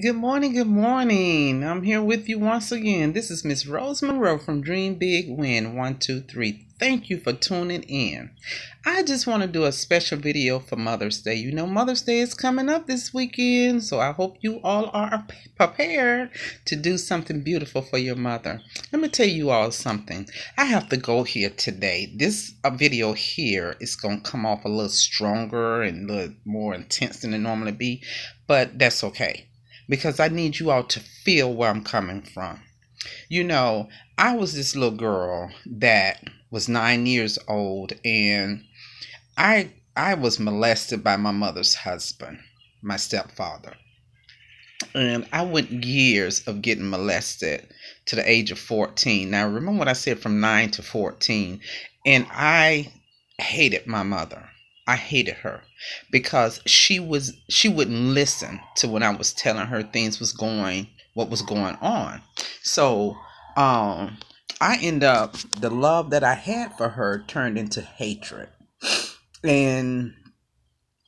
Good morning, good morning. I'm here with you once again. This is Miss Rose Monroe from Dream Big Win 123. Thank you for tuning in. I just want to do a special video for Mother's Day. You know, Mother's Day is coming up this weekend, so I hope you all are prepared to do something beautiful for your mother. Let me tell you all something. I have to go here today. This video here is going to come off a little stronger and a little more intense than it normally be, but that's okay because I need you all to feel where I'm coming from. You know, I was this little girl that was 9 years old, and I was molested by my mother's husband, my stepfather. And I went years of getting molested to the age of 14. Now, remember what I said, from 9 to 14. And I hated my mother. I hated her because she wouldn't listen to when I was telling her what was going on. So, I end up, the love that I had for her turned into hatred. And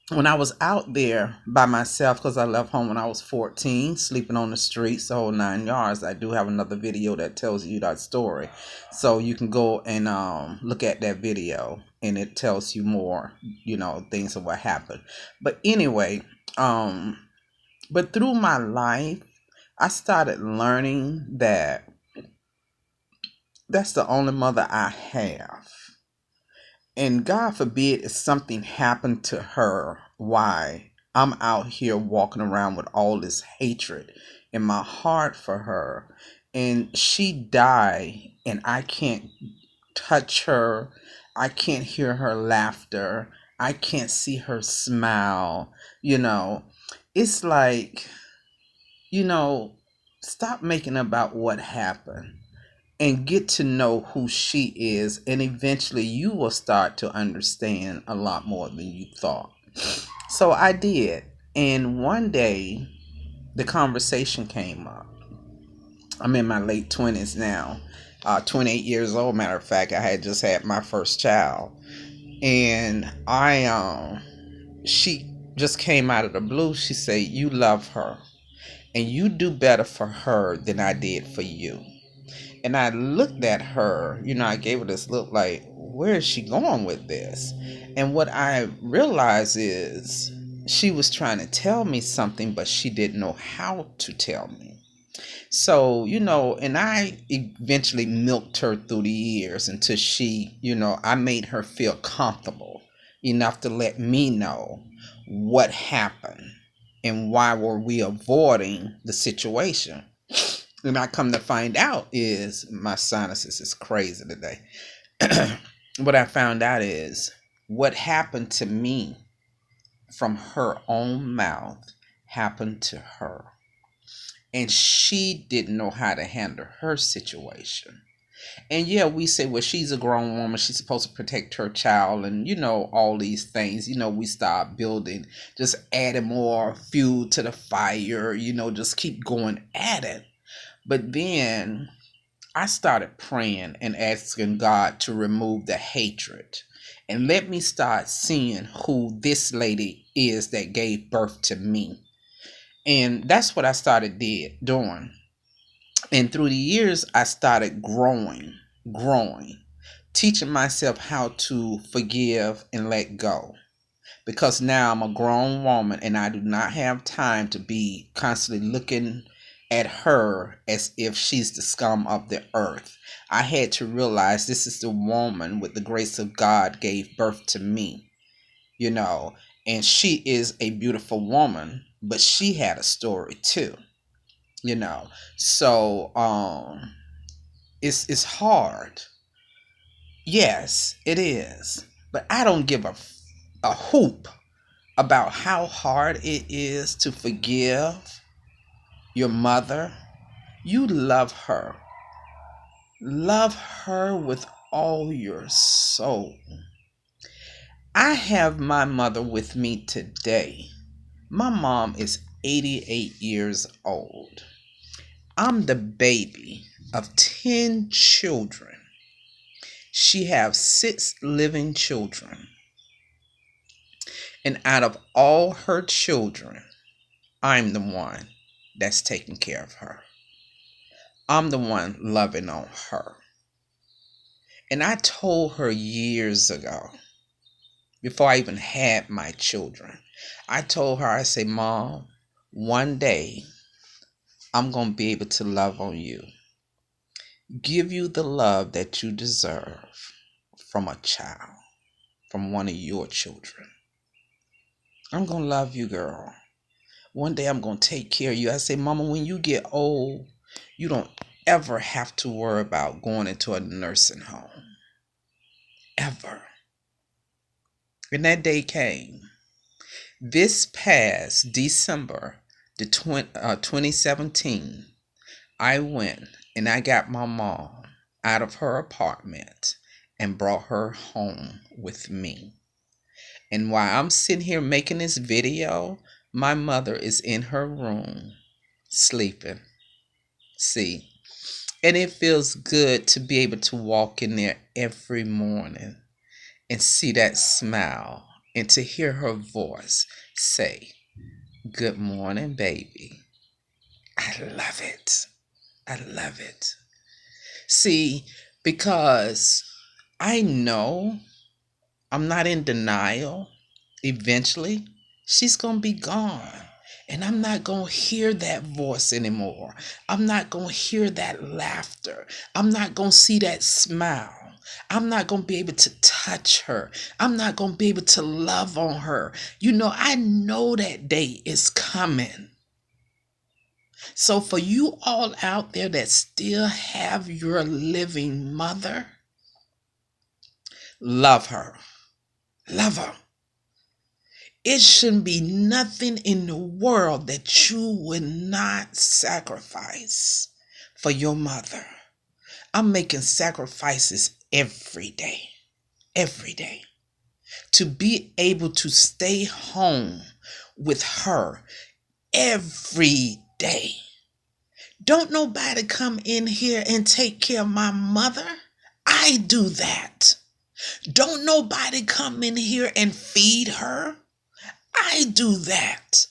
when I was out there by myself, because I left home when I was 14, sleeping on the streets, the whole 9 yards, I do have another video that tells you that story. So you can go and look at that video, and it tells you more, things of what happened. But anyway, but through my life, I started learning that that's the only mother I have. And God forbid if something happened to her, why I'm out here walking around with all this hatred in my heart for her. And she died, and I can't touch her. I can't hear her laughter. I can't see her smile. It's like, stop making about what happened and get to know who she is, and eventually you will start to understand a lot more than you thought. So I did, and one day the conversation came up. I'm in my late 20s now, 28 years old. Matter of fact, I had just had my first child, and she just came out of the blue. She said, "You love her, and you do better for her than I did for you." And I looked at her, I gave her this look like, where is she going with this? And what I realized is she was trying to tell me something, but she didn't know how to tell me. So, and I eventually milked her through the years until she, I made her feel comfortable enough to let me know what happened and why were we avoiding the situation. And I come to find out is my sinuses is crazy today. What I found out is what happened to me from her own mouth happened to her. And she didn't know how to handle her situation. And yeah, we say, well, she's a grown woman. She's supposed to protect her child. And, all these things, we start building, just adding more fuel to the fire, just keep going at it. But then I started praying and asking God to remove the hatred and let me start seeing who this lady is that gave birth to me. And that's what I started doing. And through the years, I started growing, teaching myself how to forgive and let go. Because now I'm a grown woman and I do not have time to be constantly looking at her as if she's the scum of the earth. I had to realize this is the woman with the grace of God gave birth to me, and she is a beautiful woman, but she had a story too, So it's hard. Yes, it is. But I don't give a hoop about how hard it is to forgive your mother. You love her. Love her with all your soul. I have my mother with me today. My mom is 88 years old. I'm the baby of 10 children. She has 6 living children. And out of all her children, I'm the one that's taking care of her. I'm the one loving on her. And I told her years ago, before I even had my children, I told her, I said, Mom, one day I'm going to be able to love on you, give you the love that you deserve from a child, from one of your children. I'm going to love you, girl. One day I'm going to take care of you. I say, Mama, when you get old, you don't ever have to worry about going into a nursing home. Ever. And that day came. This past December, 2017, I went and I got my mom out of her apartment and brought her home with me. And while I'm sitting here making this video, my mother is in her room sleeping. See, and it feels good to be able to walk in there every morning and see that smile and to hear her voice say, "Good morning, baby." I love it. I love it. See, because I know I'm not in denial. Eventually, she's going to be gone. And I'm not going to hear that voice anymore. I'm not going to hear that laughter. I'm not going to see that smile. I'm not going to be able to touch her. I'm not going to be able to love on her. You know, I know that day is coming. So for you all out there that still have your living mother, love her. Love her. It shouldn't be nothing in the world that you would not sacrifice for your mother. I'm making sacrifices every day. Every day. To be able to stay home with her every day. Don't nobody come in here and take care of my mother. I do that. Don't nobody come in here and feed her. I do that.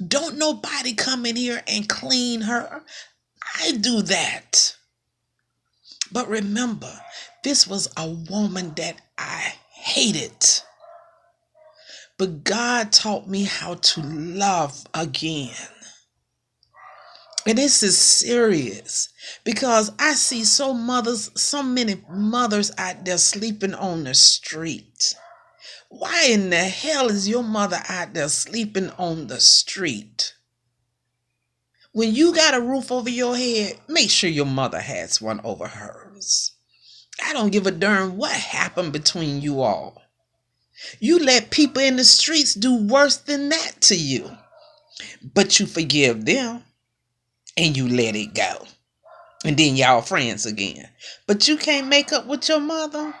Don't nobody come in here and clean her. I do that. But remember, this was a woman that I hated. But God taught me how to love again. And this is serious because I see so many mothers out there sleeping on the street. Why in the hell is your mother out there sleeping on the street? When you got a roof over your head, make sure your mother has one over hers. I don't give a darn what happened between you all. You let people in the streets do worse than that to you. But you forgive them and you let it go. And then y'all friends again. But you can't make up with your mother?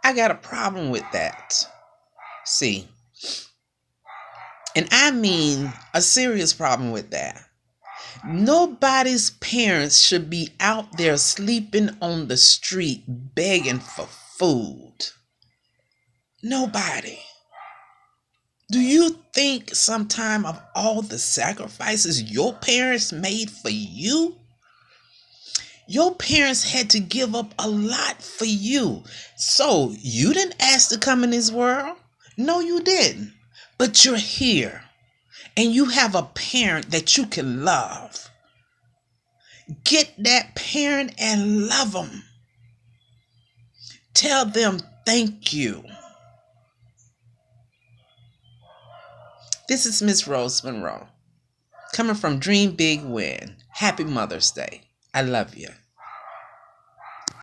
I got a problem with that. See, and I mean a serious problem with that. Nobody's parents should be out there sleeping on the street begging for food. Nobody. Do you think sometime of all the sacrifices your parents made for you? Your parents had to give up a lot for you. So you didn't ask to come in this world. No, you didn't. But you're here. And you have a parent that you can love. Get that parent and love them. Tell them thank you. This is Miss Rose Monroe. Coming from Dream Big Win. Happy Mother's Day. I love you.